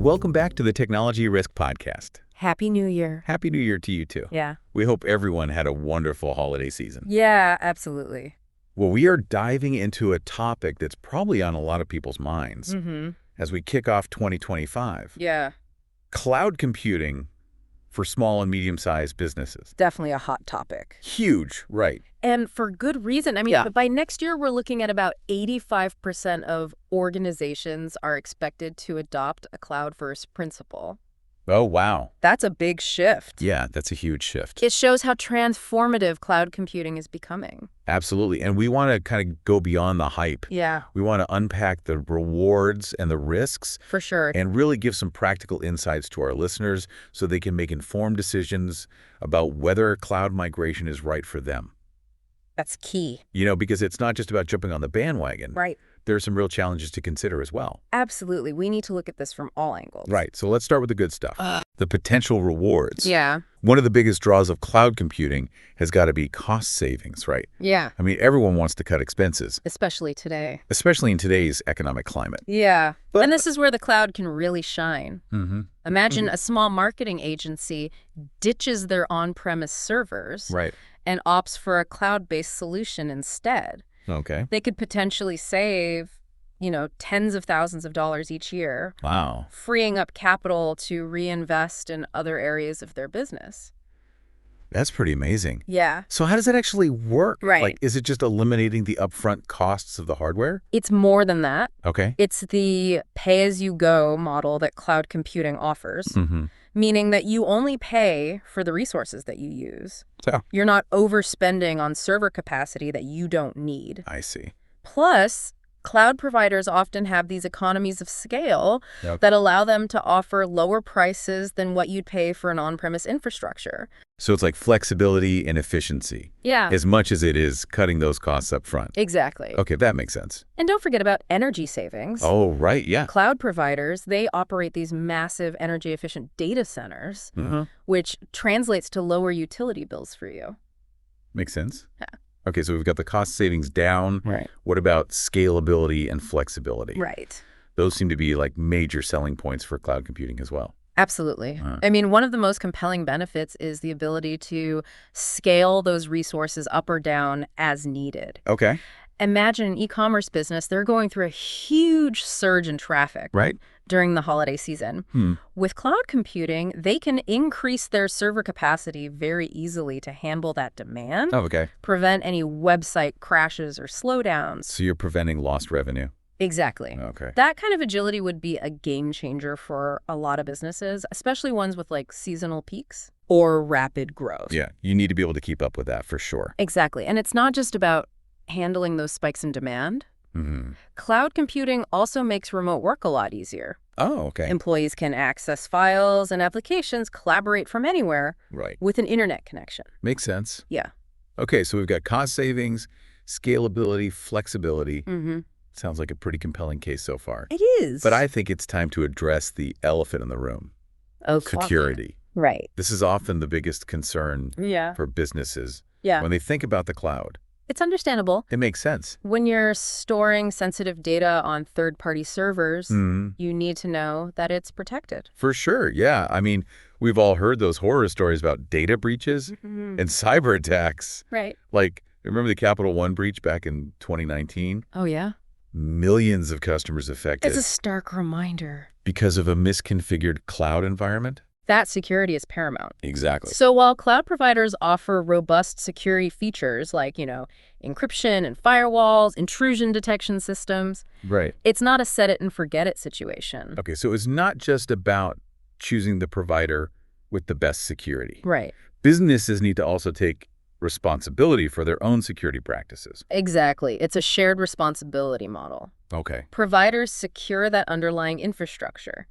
Welcome back to the Technology Risk Podcast. Happy New Year. Happy New Year to you, too. Yeah. We hope everyone had a wonderful holiday season. Yeah, absolutely. Well, we are diving into a topic that's probably on a lot of people's minds as we kick off 2025. Yeah. Cloud computing for small and medium-sized businesses. Definitely a hot topic. Huge, right. And for good reason. I mean, by next year, we're looking at about 85% of organizations are expected to adopt a cloud-first principle. Oh, wow. That's a big shift. Yeah, that's a huge shift. It shows how transformative cloud computing is becoming. Absolutely. And we want to kind of go beyond the hype. Yeah. We want to unpack the rewards and the risks. For sure. And really give some practical insights to our listeners so they can make informed decisions about whether cloud migration is right for them. That's key. You know, because it's not just about jumping on the bandwagon. Right. There are some real challenges to consider as well. Absolutely. We need to look at this from all angles. Right. So let's start with the good stuff. The potential rewards. Yeah. One of the biggest draws of cloud computing has got to be cost savings, right? Yeah. I mean, everyone wants to cut expenses. Especially today. Especially in today's economic climate. Yeah. And this is where the cloud can really shine. Imagine Mm-hmm. a small marketing agency ditches their on-premise servers Right. and opts for a cloud-based solution instead. Okay. They could potentially save, tens of thousands of dollars each year, Wow. freeing up capital to reinvest in other areas of their business. That's pretty amazing. Yeah. So how does that actually work? Right. Like, is it just eliminating the upfront costs of the hardware? It's more than that. Okay. It's the pay-as-you-go model that cloud computing offers. Meaning that you only pay for the resources that you use. So You're not overspending on server capacity that you don't need. I see. Plus, cloud providers often have these economies of scale Yep. that allow them to offer lower prices than what you'd pay for an on-premise infrastructure. So it's like flexibility and efficiency, Yeah, as much as it is cutting those costs up front. exactly. Okay, that makes sense. And don't forget about energy savings. Oh, right, yeah. Cloud providers, they operate these massive energy-efficient data centers, which translates to lower utility bills for you. Makes sense. Yeah. Okay, so we've got the cost savings down. Right. What about scalability and flexibility? Right. Those seem to be like major selling points for cloud computing as well. Absolutely. I mean, one of the most compelling benefits is the ability to scale those resources up or down as needed. Okay. Imagine an e-commerce business, they're going through a huge surge in traffic Right. during the holiday season. With cloud computing, they can increase their server capacity very easily to handle that demand, Oh, okay. prevent any website crashes or slowdowns. So you're preventing lost revenue. Exactly. Okay. That kind of agility would be a game changer for a lot of businesses, especially ones with like seasonal peaks or rapid growth. Yeah, you need to be able to keep up with that for sure. Exactly. And it's not just about handling those spikes in demand. Cloud computing also makes remote work a lot easier. Oh, okay. Employees can access files and applications, collaborate from anywhere Right. with an internet connection. Makes sense. Yeah. Okay, so we've got cost savings, scalability, flexibility. Sounds like a pretty compelling case so far. It is. But I think it's time to address the elephant in the room, security. Right. This is often the biggest concern Yeah. for businesses. Yeah. When they think about the cloud, It's understandable. it makes sense. When you're storing sensitive data on third-party servers, you need to know that it's protected. For sure, yeah. I mean, we've all heard those horror stories about data breaches and cyber attacks. Right. Like, remember the Capital One breach back in 2019? Oh, yeah? Millions of customers affected It's a stark reminder. because of a misconfigured cloud environment. That security is paramount. Exactly. So while cloud providers offer robust security features like, encryption and firewalls, intrusion detection systems, Right. it's not a set it and forget it situation. Okay, so it's not just about choosing the provider with the best security. Right. Businesses need to also take responsibility for their own security practices. Exactly. It's a shared responsibility model. Okay. Providers secure that underlying infrastructure.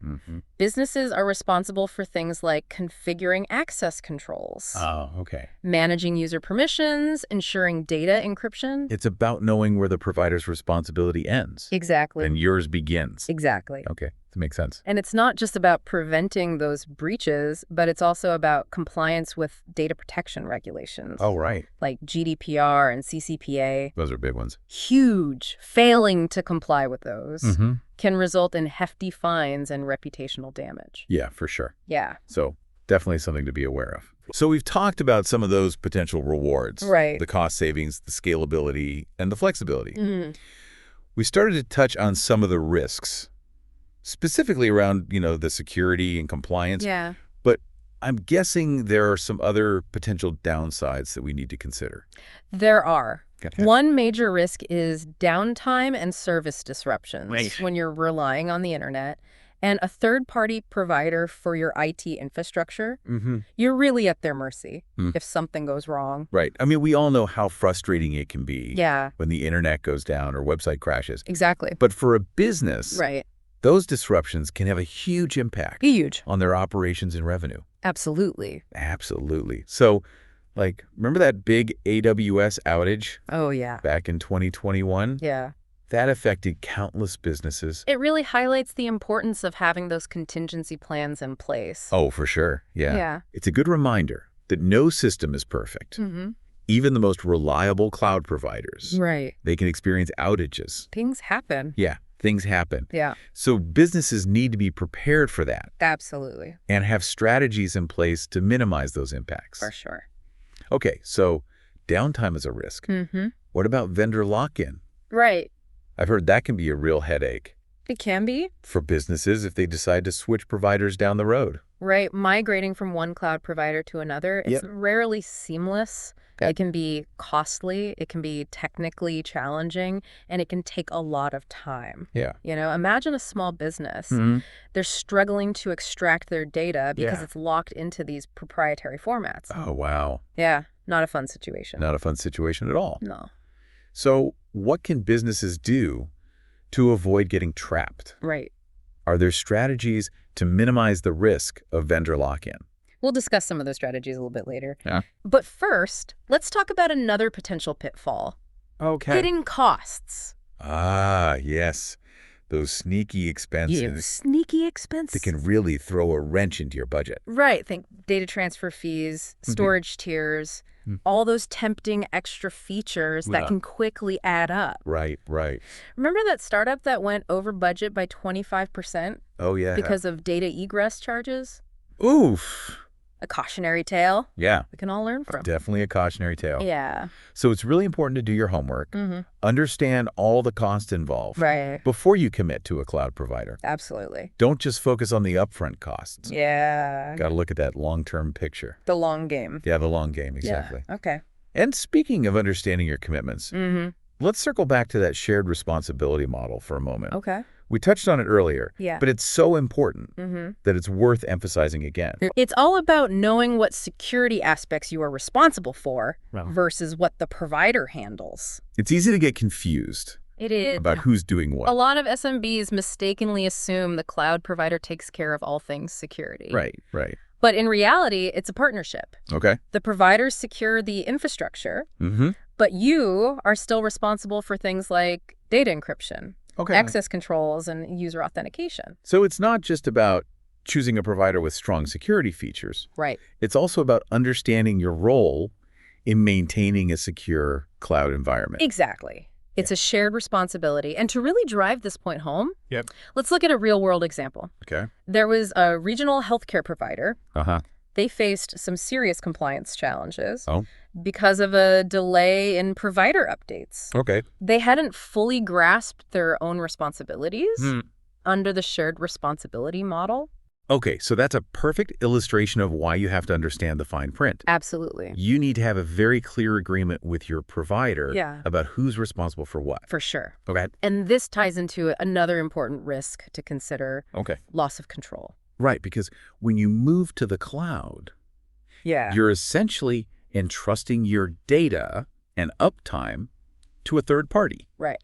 Businesses are responsible for things like configuring access controls, Oh, okay. managing user permissions, ensuring data encryption. It's about knowing where the provider's responsibility ends Exactly. and yours begins. Exactly. Okay. That makes sense. And it's not just about preventing those breaches, but it's also about compliance with data protection regulations. Oh, right. Like GDPR and CCPA. Those are big ones. Huge. Failing to comply with those Mm-hmm. can result in hefty fines and reputational damage. Yeah, for sure. Yeah. So definitely something to be aware of. So we've talked about some of those potential rewards. Right. The cost savings, the scalability, and the flexibility. Mm-hmm. We started to touch on some of the risks, specifically around, the security and compliance. Yeah. But I'm guessing there are some other potential downsides that we need to consider. There are. Okay. One major risk is downtime and service disruptions Right. when you're relying on the internet. And a third-party provider for your IT infrastructure, Mm-hmm. you're really at their mercy Mm. if something goes wrong. Right. I mean, we all know how frustrating it can be Yeah, when the internet goes down or website crashes. exactly. But for a business, Right. those disruptions can have a huge impact Huge. on their operations and revenue. Absolutely. Absolutely. So, remember that big AWS outage Oh, yeah. back in 2021? Yeah. That affected countless businesses. It really highlights the importance of having those contingency plans in place. Oh, for sure. Yeah. Yeah. It's a good reminder that no system is perfect. Mm-hmm. Even the most reliable cloud providers, Right. they can experience outages. Things happen. Yeah, things happen. Yeah, So businesses need to be prepared for that absolutely. and have strategies in place to minimize those impacts. For sure. Okay, so downtime is a risk. Mm-hmm. What about vendor lock-in? Right. I've heard that can be a real headache It can be. for businesses if they decide to switch providers down the road. Right. Migrating from one cloud provider to another, it's rarely seamless. Okay. It can be costly. It can be technically challenging, and it can take a lot of time. Yeah. Imagine a small business. Mm-hmm. They're struggling to extract their data because Yeah. it's locked into these proprietary formats. Oh, wow. Yeah. Not a fun situation. Not a fun situation at all. No. So what can businesses do to avoid getting trapped? Right. Are there strategies to minimize the risk of vendor lock-in? We'll discuss some of those strategies a little bit later. Yeah. But first, let's talk about another potential pitfall. Okay. Hidden costs. Ah, yes. Those sneaky expenses Sneaky expense. that can really throw a wrench into your budget. Right. Think data transfer fees, storage tiers, all those tempting extra features that Yeah. can quickly add up. Right, right. Remember that startup that went over budget by 25% Oh, yeah. because of data egress charges? Oof. A cautionary tale Yeah, we can all learn from. definitely a cautionary tale. Yeah. So it's really important to do your homework, Mm-hmm. understand all the costs involved Right. before you commit to a cloud provider. Absolutely. Don't just focus on the upfront costs. Yeah. Got to look at that long-term picture. The long game. Yeah, the long game, exactly. Yeah. Okay. And speaking of understanding your commitments, Mm-hmm. let's circle back to that shared responsibility model for a moment. Okay. We touched on it earlier, Yeah. but it's so important Mm-hmm. that it's worth emphasizing again. It's all about knowing what security aspects you are responsible for Wow. versus what the provider handles. It's easy to get confused It is. about who's doing A what. lot of SMBs mistakenly assume the cloud provider takes care of all things security. Right, right. But in reality, it's a partnership. Okay. The providers secure the infrastructure, Mm-hmm. but you are still responsible for things like data encryption, Okay. access controls, and user authentication. So it's not just about choosing a provider with strong security features. Right. It's also about understanding your role in maintaining a secure cloud environment. Exactly. It's a shared responsibility. And to really drive this point home, Yep. let's look at a real-world example. Okay. There was a regional healthcare provider. Uh-huh. They faced some serious compliance challenges Oh. because of a delay in provider updates. Okay. They hadn't fully grasped their own responsibilities Hmm. under the shared responsibility model. Okay, so that's a perfect illustration of why you have to understand the fine print. Absolutely. You need to have a very clear agreement with your provider Yeah. about who's responsible for what. For sure. Okay. And this ties into another important risk to consider, Okay. loss of control. Right, because when you move to the cloud, Yeah. you're essentially entrusting your data and uptime to a third party. Right.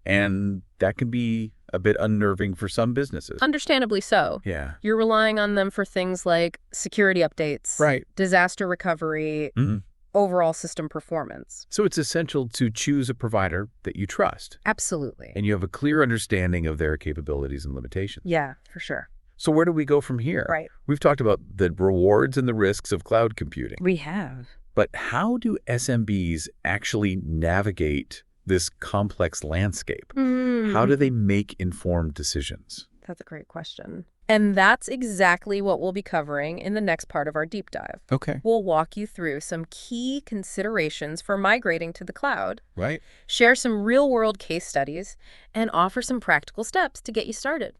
And that can be a bit unnerving for some businesses. Understandably so. Yeah. You're relying on them for things like security updates, Right. disaster recovery, Mhm. overall system performance. So it's essential to choose a provider that you trust, Absolutely. and you have a clear understanding of their capabilities and limitations. Yeah, for sure. So where do we go from here? Right. We've talked about the rewards and the risks of cloud computing. We have. But how do SMBs actually navigate this complex landscape? How do they make informed decisions? That's a great question. And that's exactly what we'll be covering in the next part of our deep dive. Okay. We'll walk you through some key considerations for migrating to the cloud, Right. share some real-world case studies, and offer some practical steps to get you started.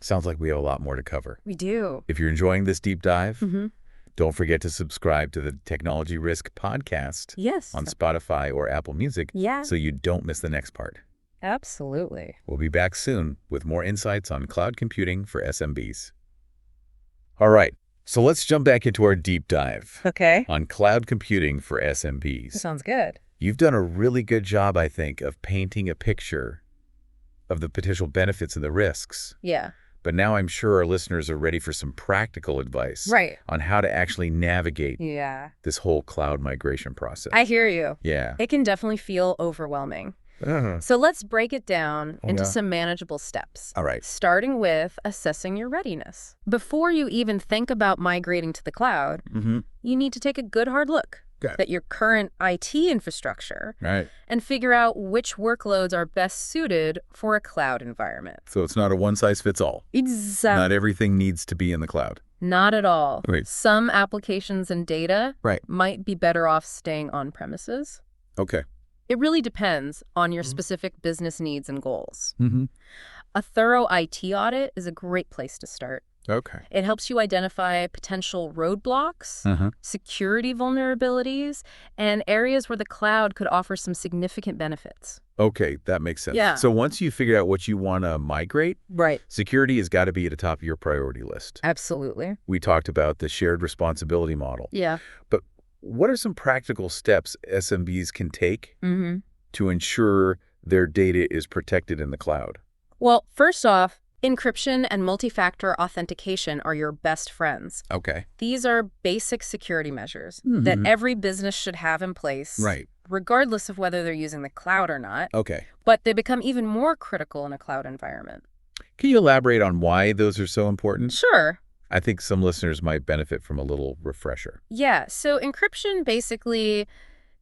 Sounds like we have a lot more to cover. We do. If you're enjoying this deep dive, Mm-hmm. don't forget to subscribe to the Technology Risk podcast Yes. on Spotify or Apple Music Yeah. so you don't miss the next part. Absolutely. We'll be back soon with more insights on cloud computing for SMBs. All right, so let's jump back into our deep dive Okay. on cloud computing for SMBs. Sounds good. You've done a really good job, I think, of painting a picture of the potential benefits and the risks. Yeah. But now I'm sure our listeners are ready for some practical advice Right. on how to actually navigate Yeah. this whole cloud migration process. I hear you. Yeah. It can definitely feel overwhelming. Uh-huh. So let's break it down into Yeah. some manageable steps. All right. Starting with assessing your readiness. Before you even think about migrating to the cloud, Mm-hmm. you need to take a good hard look Got it. at your current IT infrastructure Right. and figure out which workloads are best suited for a cloud environment. So it's not a one-size-fits-all. Exactly. Not everything needs to be in the cloud. Not at all. Right. Some applications and data Right. might be better off staying on premises. Okay. It really depends on your specific business needs and goals. Mm-hmm. A thorough IT audit is a great place to start. Okay. It helps you identify potential roadblocks, Uh-huh. security vulnerabilities, and areas where the cloud could offer some significant benefits. Okay, that makes sense. Yeah. So once you figure out what you want to migrate, Right. security has got to be at the top of your priority list. Absolutely. We talked about the shared responsibility model. Yeah. But what are some practical steps SMBs can take Mm-hmm. to ensure their data is protected in the cloud? Well, first off, encryption and multi-factor authentication are your best friends. Okay. These are basic security measures Mhm. that every business should have in place, Right. regardless of whether they're using the cloud or not. Okay. But they become even more critical in a cloud environment. Can you elaborate on why those are so important? Sure. I think some listeners might benefit from a little refresher. Yeah, so encryption basically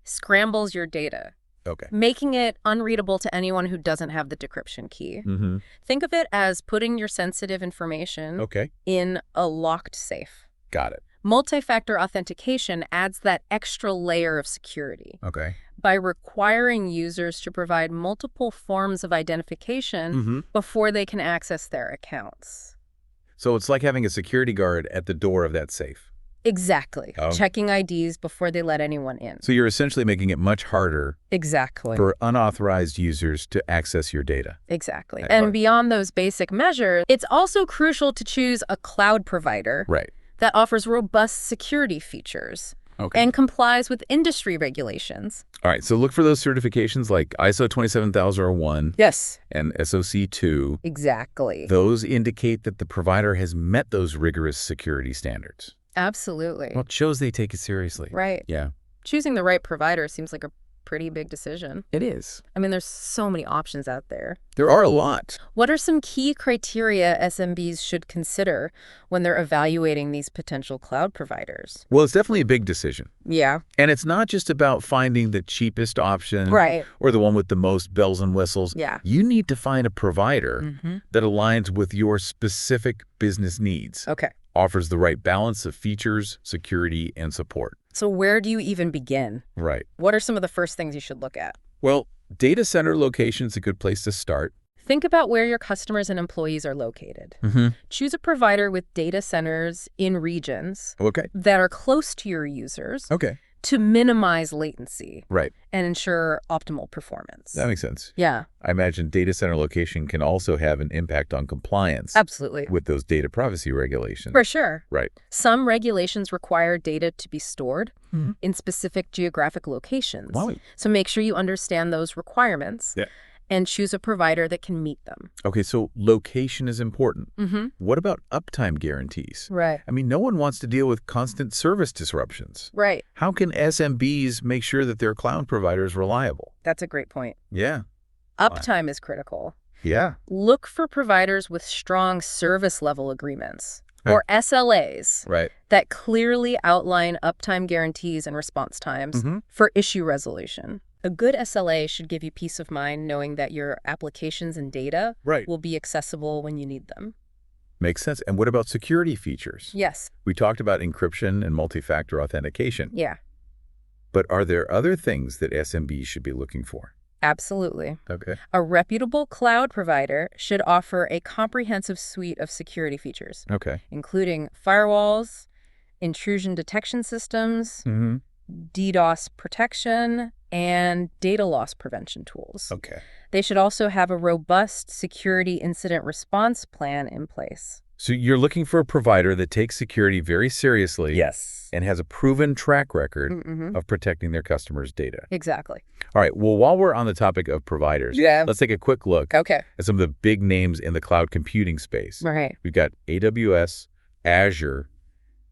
scrambles your data, Okay. making it unreadable to anyone who doesn't have the decryption key. Mm-hmm. Think of it as putting your sensitive information Okay. in a locked safe. Got it. Multi-factor authentication adds that extra layer of security Okay. by requiring users to provide multiple forms of identification Mm-hmm. before they can access their accounts. So it's like having a security guard at the door of that safe. Exactly. Oh. Checking IDs before they let anyone in. So you're essentially making it much harder Exactly. for unauthorized users to access your data. Exactly. Right. And beyond those basic measures, it's also crucial to choose a cloud provider Right. that offers robust security features Okay. and complies with industry regulations. All right. So look for those certifications like ISO 27001 Yes. and SOC2. Exactly. Those indicate that the provider has met those rigorous security standards. Absolutely. Well, it shows they take it seriously. Right. Yeah. Choosing the right provider seems like a pretty big decision. It is. I mean, there's so many options out there. There are a lot. What are some key criteria SMBs should consider when they're evaluating these potential cloud providers? Well, it's definitely a big decision. Yeah. And it's not just about finding the cheapest option Right. or the one with the most bells and whistles. Yeah. You need to find a provider Mm-hmm. that aligns with your specific business needs, Okay. offers the right balance of features, security, and support. So where do you even begin? Right. What are some of the first things you should look at? Well, data center location is a good place to start. Think about where your customers and employees are located. Mm-hmm. Choose a provider with data centers in regions Okay. that are close to your users Okay. to minimize latency Right. and ensure optimal performance. That makes sense. Yeah, I imagine data center location can also have an impact on compliance absolutely. with those data privacy regulations. For sure. Right. Some regulations require data to be stored Mhm. in specific geographic locations. Wow. So make sure you understand those requirements. Yeah. and choose a provider that can meet them. Okay, so location is important. Mm-hmm. What about uptime guarantees? Right. I mean, no one wants to deal with constant service disruptions. Right. How can SMBs make sure that their cloud provider is reliable? That's a great point. Yeah. Uptime is critical. Yeah. Look for providers with strong service level agreements, or SLAs, Right. that clearly outline uptime guarantees and response times for issue resolution. A good SLA should give you peace of mind knowing that your applications and data will be accessible when you need them. Makes sense. And what about security features? Yes. We talked about encryption and multi-factor authentication. Yeah. But are there other things that SMBs should be looking for? Absolutely. Okay. A reputable cloud provider should offer a comprehensive suite of security features, Okay. including firewalls, intrusion detection systems, DDoS protection, and data loss prevention tools. Okay. They should also have a robust security incident response plan in place. So you're looking for a provider that takes security very seriously. Yes. And has a proven track record of protecting their customers' data. Exactly. All right. Well, while we're on the topic of providers, let's take a quick look at some of the big names in the cloud computing space. Right. We've got AWS, Azure,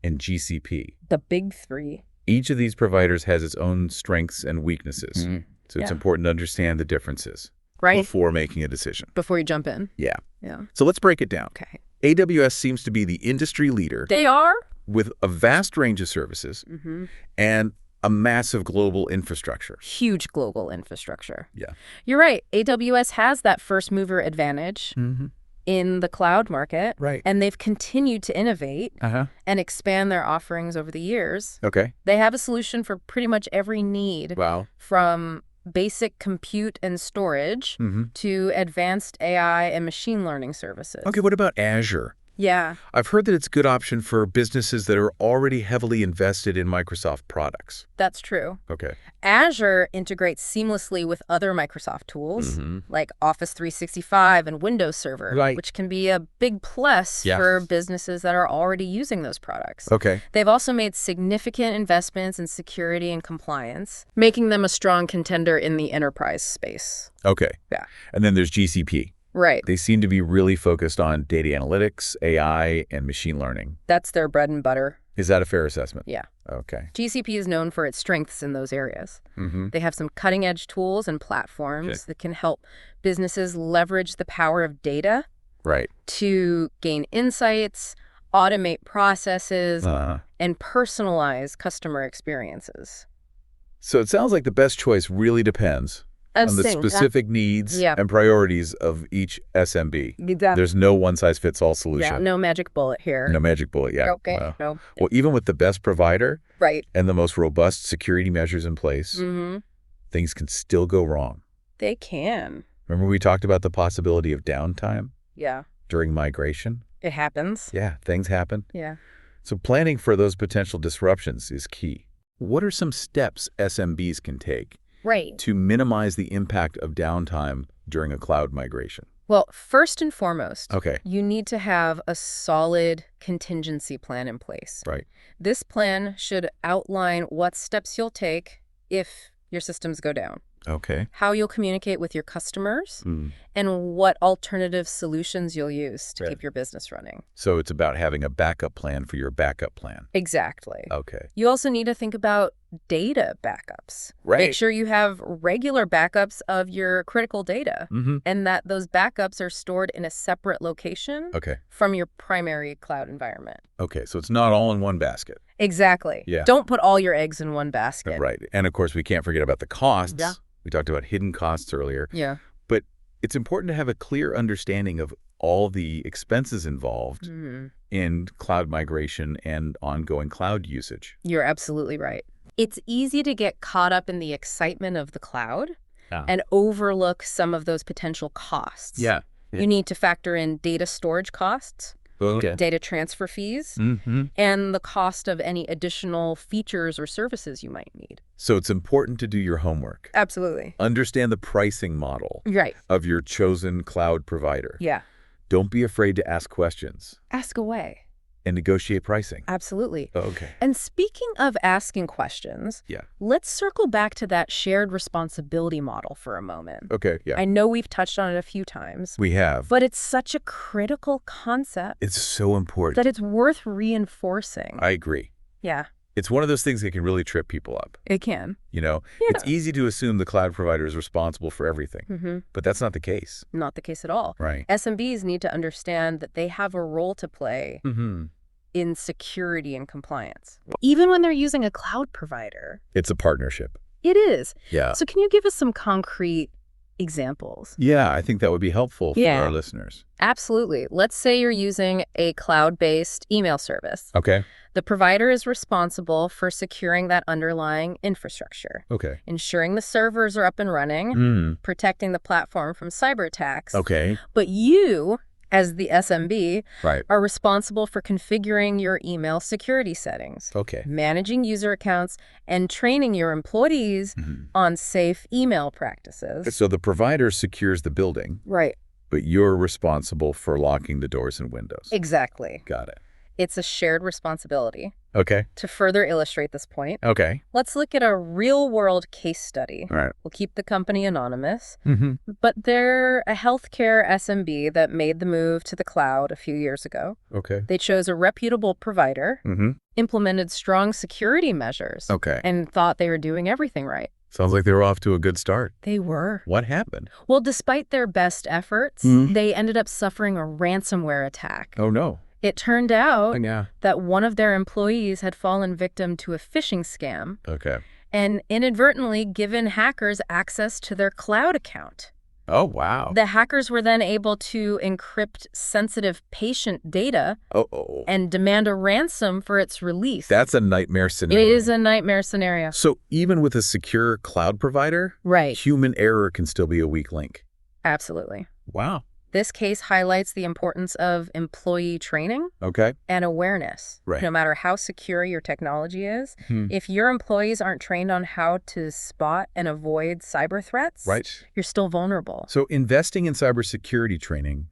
and GCP. The big three. Each of these providers has its own strengths and weaknesses. So it's important to understand the differences before making a decision. Before you jump in. Yeah. Yeah. So let's break it down. Okay. AWS seems to be the industry leader. They are? With a vast range of services and a massive global infrastructure. Huge global infrastructure. Yeah. You're right. AWS has that first mover advantage in the cloud market. Right. And they've continued to innovate and expand their offerings over the years. Okay. They have a solution for pretty much every need. Wow. From basic compute and storage to advanced AI and machine learning services. Okay, what about Azure? Yeah. I've heard that it's a good option for businesses that are already heavily invested in Microsoft products. That's true. Okay. Azure integrates seamlessly with other Microsoft tools like Office 365 and Windows Server, which can be a big plus for businesses that are already using those products. Okay. They've also made significant investments in security and compliance, making them a strong contender in the enterprise space. Okay. Yeah. And then there's GCP. Right. They seem to be really focused on data analytics, AI, and machine learning. That's their bread and butter. Is that a fair assessment? Yeah. Okay. GCP is known for its strengths in those areas. They have some cutting-edge tools and platforms that can help businesses leverage the power of data to gain insights, automate processes, and personalize customer experiences. So it sounds like the best choice really depends on the specific needs and priorities of each SMB. There's no one-size-fits-all solution. Yeah, no magic bullet here. No magic bullet, Okay. Wow. No. Well, even with the best provider and the most robust security measures in place, things can still go wrong. They can. Remember we talked about the possibility of downtime? Yeah. During migration? It happens. Yeah, things happen. Yeah. So planning for those potential disruptions is key. What are some steps SMBs can take to minimize the impact of downtime during a cloud migration? Well, first and foremost, you need to have a solid contingency plan in place. This plan should outline what steps you'll take if your systems go down. How you'll communicate with your customers, and what alternative solutions you'll use to keep your business running. So it's about having a backup plan for your backup plan. Exactly. Okay. You also need to think about data backups. Make sure you have regular backups of your critical data and that those backups are stored in a separate location from your primary cloud environment. Okay, so it's not all in one basket. Exactly. Yeah. Don't put all your eggs in one basket. Right. And of course, we can't forget about the costs. Yeah. We talked about hidden costs earlier. Yeah. But it's important to have a clear understanding of all the expenses involved in cloud migration and ongoing cloud usage. You're absolutely right. It's easy to get caught up in the excitement of the cloud and overlook some of those potential costs. Yeah. You need to factor in data storage costs, data transfer fees, and the cost of any additional features or services you might need. So it's important to do your homework. Absolutely. Understand the pricing model of your chosen cloud provider. Yeah. Don't be afraid to ask questions. Ask away. And negotiate pricing. Absolutely. Okay. And speaking of asking questions, let's circle back to that shared responsibility model for a moment. Okay, yeah. I know we've touched on it a few times. We have. But it's such a critical concept. It's so important. That it's worth reinforcing. I agree. Yeah. It's one of those things that can really trip people up. It can. It's easy to assume the cloud provider is responsible for everything. But that's not the case. Not the case at all. Right. SMBs need to understand that they have a role to play in security and compliance. Even when they're using a cloud provider. It's a partnership. It is. Yeah. So can you give us some concrete examples? Yeah, I think that would be helpful for our listeners. Absolutely. Let's say you're using a cloud-based email service. Okay. The provider is responsible for securing that underlying infrastructure. Okay. Ensuring the servers are up and running, protecting the platform from cyber attacks. Okay. But you, as the SMB, right, are responsible for configuring your email security settings, managing user accounts, and training your employees on safe email practices. So the provider secures the building. Right. But you're responsible for locking the doors and windows. Exactly. Got it. It's a shared responsibility. Okay. To further illustrate this point, let's look at a real-world case study. All right. We'll keep the company anonymous, but they're a healthcare SMB that made the move to the cloud a few years ago. Okay. They chose a reputable provider, implemented strong security measures, and thought they were doing everything right. Sounds like they were off to a good start. They were. What happened? Well, despite their best efforts, they ended up suffering a ransomware attack. Oh, no. It turned out that one of their employees had fallen victim to a phishing scam and inadvertently given hackers access to their cloud account. Oh, wow. The hackers were then able to encrypt sensitive patient data and demand a ransom for its release. That's a nightmare scenario. It is a nightmare scenario. So even with a secure cloud provider, human error can still be a weak link. Absolutely. Wow. This case highlights the importance of employee training and awareness. Right. No matter how secure your technology is, if your employees aren't trained on how to spot and avoid cyber threats, you're still vulnerable. So investing in cybersecurity training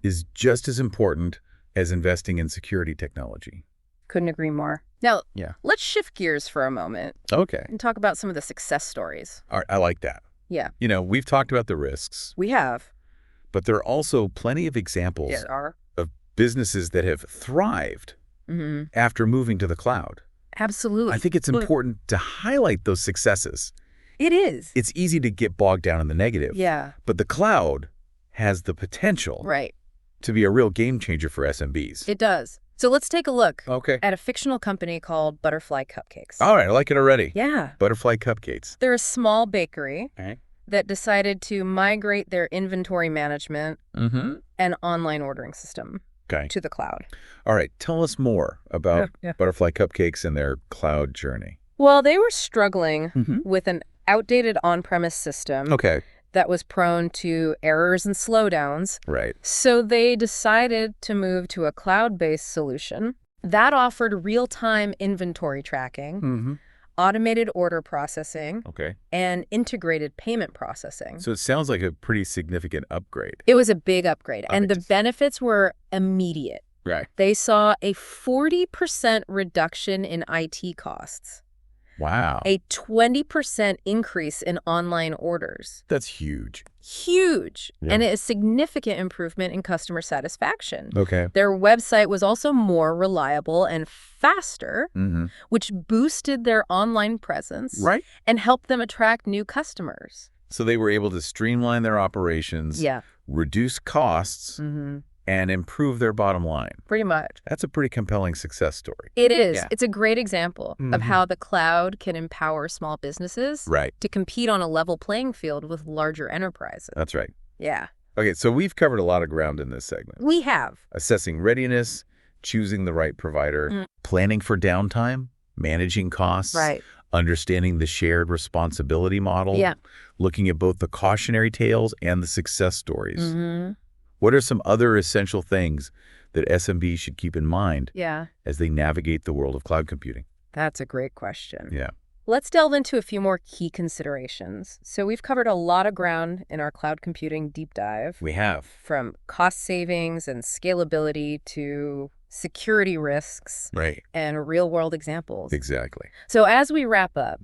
is just as important as investing in security technology. Couldn't agree more. Now, let's shift gears for a moment. And talk about some of the success stories. All right, I like that. Yeah. We've talked about the risks. We have. But there are also plenty of examples of businesses that have thrived after moving to the cloud. Absolutely. I think it's important to highlight those successes. It is. It's easy to get bogged down in the negative. Yeah. But the cloud has the potential to be a real game changer for SMBs. It does. So let's take a look at a fictional company called Butterfly Cupcakes. All right, I like it already. Yeah. Butterfly Cupcakes. They're a small bakery that decided to migrate their inventory management and online ordering system to the cloud. All right, tell us more about Butterfly Cupcakes and their cloud journey. Well, they were struggling with an outdated on-premise system that was prone to errors and slowdowns. Right. So they decided to move to a cloud-based solution that offered real-time inventory tracking, automated order processing, and integrated payment processing. So it sounds like a pretty significant upgrade. It was a big upgrade, and the benefits were immediate. Right. They saw a 40% reduction in IT costs. Wow. A 20% increase in online orders. That's huge. Huge. Yeah. And a significant improvement in customer satisfaction. Okay. Their website was also more reliable and faster, which boosted their online presence and helped them attract new customers. So they were able to streamline their operations, reduce costs, and improve their bottom line. Pretty much. That's a pretty compelling success story. It is. Yeah. It's a great example of how the cloud can empower small businesses to compete on a level playing field with larger enterprises. That's right. Yeah. Okay, so we've covered a lot of ground in this segment. We have. Assessing readiness, choosing the right provider, planning for downtime, managing costs, understanding the shared responsibility model, looking at both the cautionary tales and the success stories. What are some other essential things that SMBs should keep in mind as they navigate the world of cloud computing? That's a great question. Yeah. Let's delve into a few more key considerations. So we've covered a lot of ground in our cloud computing deep dive. We have. From cost savings and scalability to security risks, right, and real-world examples. Exactly. So as we wrap up,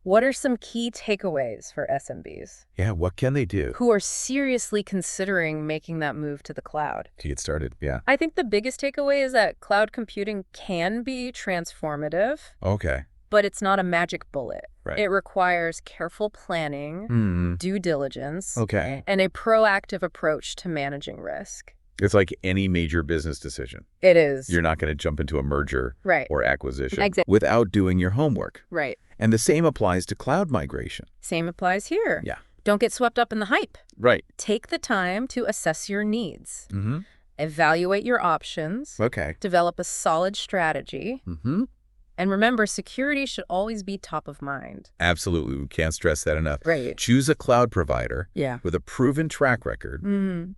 what are some key takeaways for SMBs? Yeah, what can they do? Who are seriously considering making that move to the cloud? To get started, yeah. I think the biggest takeaway is that cloud computing can be transformative. Okay. But it's not a magic bullet. Right. It requires careful planning, due diligence, and a proactive approach to managing risk. It's like any major business decision. It is. You're not going to jump into a merger or acquisition without doing your homework. Right. And the same applies to cloud migration. Same applies here. Yeah. Don't get swept up in the hype. Right. Take the time to assess your needs. Evaluate your options. Develop a solid strategy. And remember, security should always be top of mind. Absolutely. We can't stress that enough. Right. Choose a cloud provider with a proven track record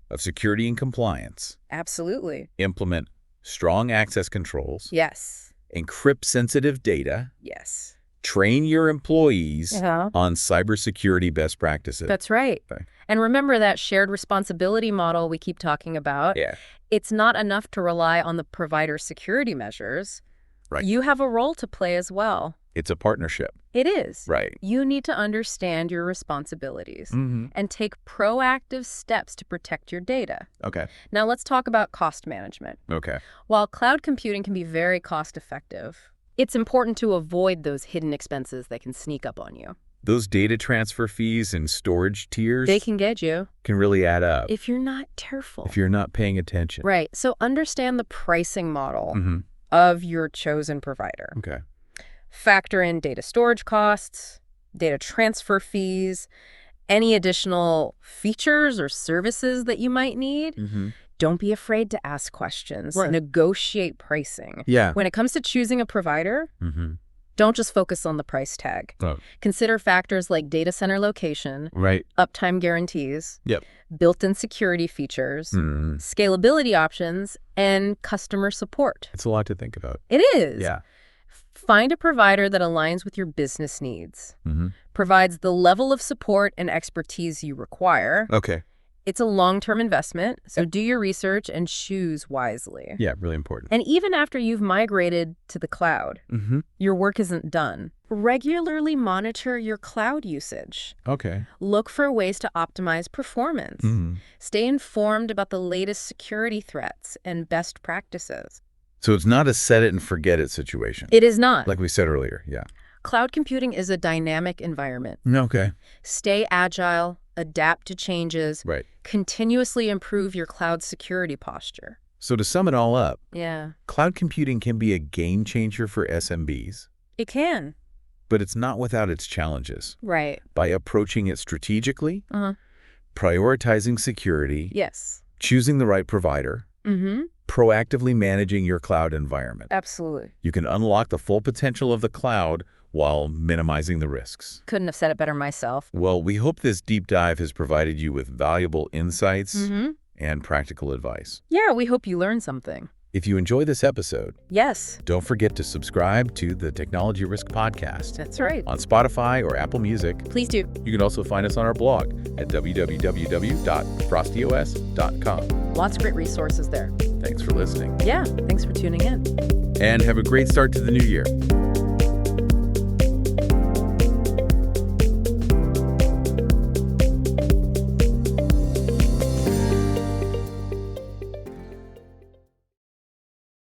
of security and compliance. Absolutely. Implement strong access controls. Yes. Encrypt sensitive data. Yes. Train your employees on cybersecurity best practices. That's right. And remember that shared responsibility model we keep talking about. Yeah. It's not enough to rely on the provider's security measures. Right. You have a role to play as well. It's a partnership. It is. Right. You need to understand your responsibilities and take proactive steps to protect your data. Okay. Now let's talk about cost management. Okay. While cloud computing can be very cost-effective, it's important to avoid those hidden expenses that can sneak up on you. Those data transfer fees and storage tiers, they can get you. Can really add up. If you're not careful. If you're not paying attention. Right. So understand the pricing model of your chosen provider. Okay. Factor in data storage costs, data transfer fees, any additional features or services that you might need. Don't be afraid to ask questions. Right. Negotiate pricing. Yeah. When it comes to choosing a provider, don't just focus on the price tag. Oh. Consider factors like data center location, uptime guarantees, built-in security features, scalability options, and customer support. It's a lot to think about. It is. Yeah. Find a provider that aligns with your business needs, provides the level of support and expertise you require. Okay. It's a long-term investment, so do your research and choose wisely. Yeah, really important. And even after you've migrated to the cloud, your work isn't done. Regularly monitor your cloud usage. Okay. Look for ways to optimize performance. Stay informed about the latest security threats and best practices. So it's not a set it and forget it situation. It is not. Like we said earlier, yeah. Cloud computing is a dynamic environment. Okay. Stay agile, adapt to changes, continuously improve your cloud security posture. So to sum it all up, cloud computing can be a game changer for SMBs. It can. But it's not without its challenges. Right. By approaching it strategically, prioritizing security, choosing the right provider, proactively managing your cloud environment. Absolutely. You can unlock the full potential of the cloud while minimizing the risks. Couldn't have said it better myself. Well, we hope this deep dive has provided you with valuable insights and practical advice. Yeah, we hope you learned something. If you enjoy this episode, don't forget to subscribe to the Technology Risk Podcast. That's right. On Spotify or Apple Music. Please do. You can also find us on our blog at www.frostyos.com. Lots of great resources there. Thanks for listening. Yeah, thanks for tuning in. And have a great start to the new year.